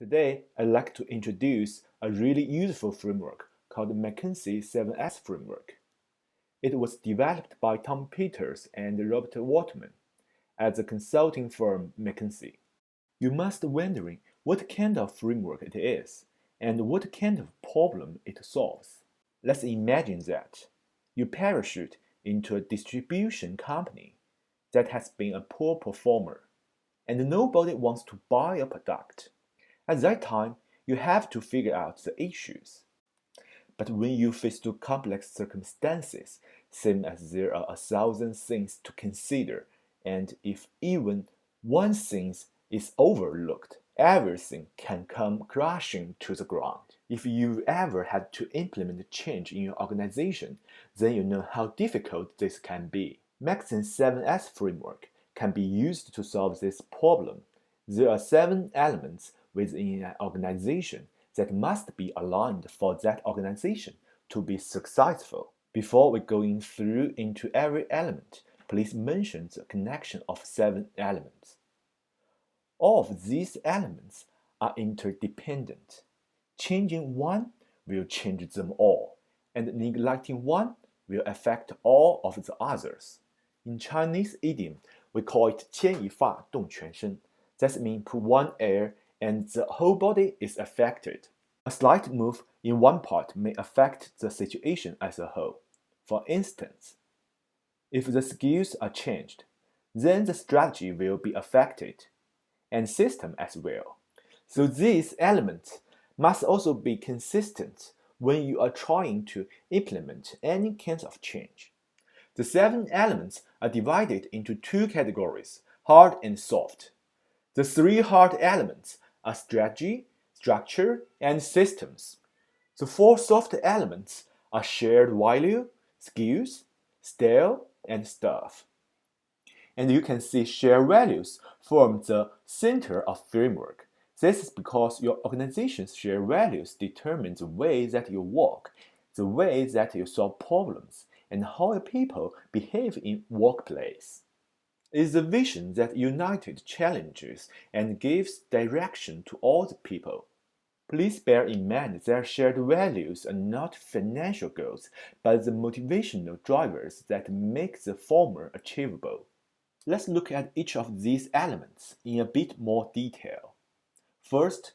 Today, I'd like to introduce a really useful framework called the McKinsey 7S framework. It was developed by Tom Peters and Robert Waltman at the consulting firm McKinsey. You must be wondering what kind of framework it is and what kind of problem it solves. Let's imagine that you parachute into a distribution company that has been a poor performer and nobody wants to buy a product. At that time, you have to figure out the issues. But when you face to complex circumstances, same as there are 1,000 things to consider, and if even one thing is overlooked, everything can come crashing to the ground. If you've ever had to implement change in your organization, then you know how difficult this can be. Maxon's 7S framework can be used to solve this problem. There are 7 elements within an organization that must be aligned for that organization to be successful. Before we going through into every element, please mention the connection of 7 elements. All of these elements are interdependent. Changing one will change them all, and neglecting one will affect all of the others. In Chinese idiom, we call it 牵一发动全身. That means put one air and the whole body is affected. A slight move in one part may affect the situation as a whole. For instance, if the skills are changed, then the strategy will be affected, and system as well. So these elements must also be consistent when you are trying to implement any kind of change. The 7 elements are divided into 2 categories, hard and soft. The 3 hard elements are strategy, structure, and systems. The 4 soft elements are shared value, skills, style, and stuff. And you can see shared values form the center of framework. This is because your organization's shared values determine the way that you work, the way that you solve problems, and how your people behave in workplace. It is a vision that united challenges and gives direction to all the people. Please bear in mind that shared values are not financial goals, but the motivational drivers that make the former achievable. Let's look at each of these elements in a bit more detail. First,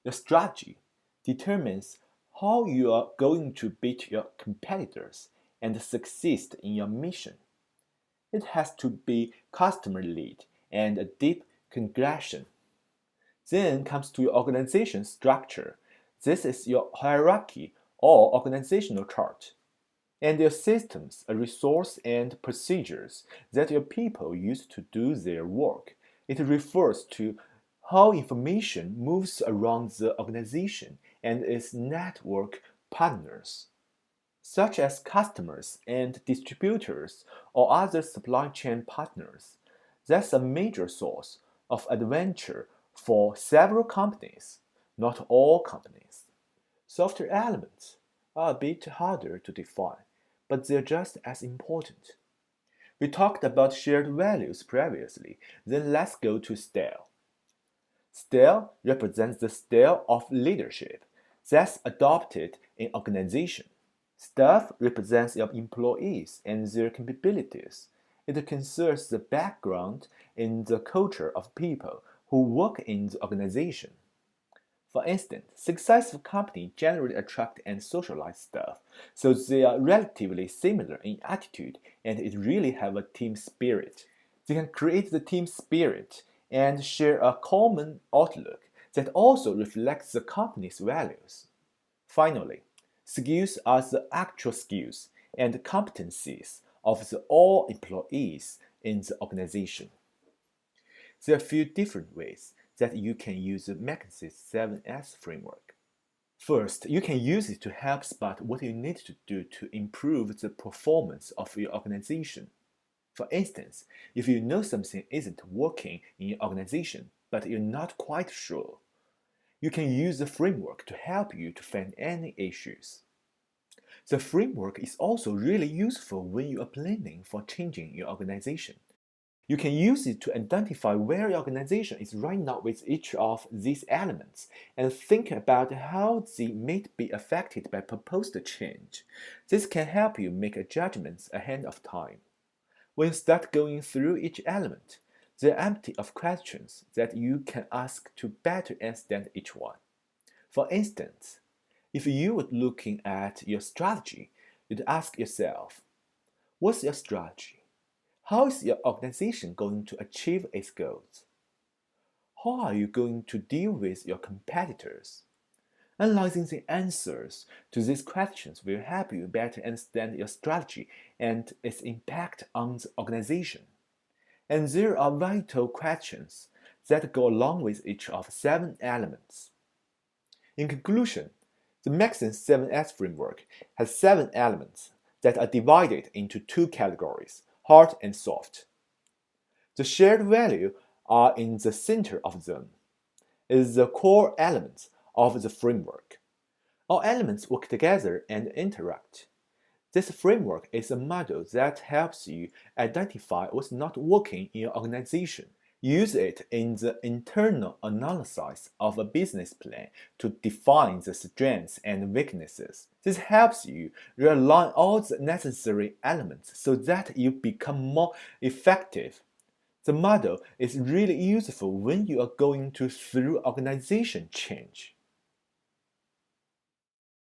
the strategy determines how you are going to beat your competitors and succeed in your mission. It has to be customer-led and a deep connection. Then comes to your organization structure. This is your hierarchy or organizational chart. And your systems are resources and procedures that your people use to do their work. It refers to how information moves around the organization and its network partners, such as customers and distributors or other supply chain partners. That's a major source of adventure for several companies, not all companies. Softer elements are a bit harder to define, but they're just as important. We talked about shared values previously, then let's go to style. Style represents the style of leadership that's adopted in organization. Staff represents your employees and their capabilities. It concerns the background and the culture of people who work in the organization. For instance, successful companies generally attract and socialize staff, so they are relatively similar in attitude and it really have a team spirit. They can create the team spirit and share a common outlook that also reflects the company's values. Finally, skills are the actual skills and competencies of all employees in the organization. There are a few different ways that you can use the McKinsey 7S framework. First, you can use it to help spot what you need to do to improve the performance of your organization. For instance, if you know something isn't working in your organization, but you're not quite sure, you can use the framework to help you to find any issues. The framework is also really useful when you are planning for changing your organization. You can use it to identify where your organization is right now with each of these elements and think about how they may be affected by proposed change. This can help you make judgments ahead of time. When you start going through each element, there are plenty of questions that you can ask to better understand each one. For instance, if you were looking at your strategy, you'd ask yourself, what's your strategy? How is your organization going to achieve its goals? How are you going to deal with your competitors? Analyzing the answers to these questions will help you better understand your strategy and its impact on the organization. And there are vital questions that go along with each of 7 elements. In conclusion, the McKinsey 7S framework has 7 elements that are divided into 2 categories, hard and soft. The shared values are in the center of them. It is the core element of the framework. All elements work together and interact. This framework is a model that helps you identify what's not working in your organization. Use it in the internal analysis of a business plan to define the strengths and weaknesses. This helps you realign all the necessary elements so that you become more effective. The model is really useful when you are going through organization change.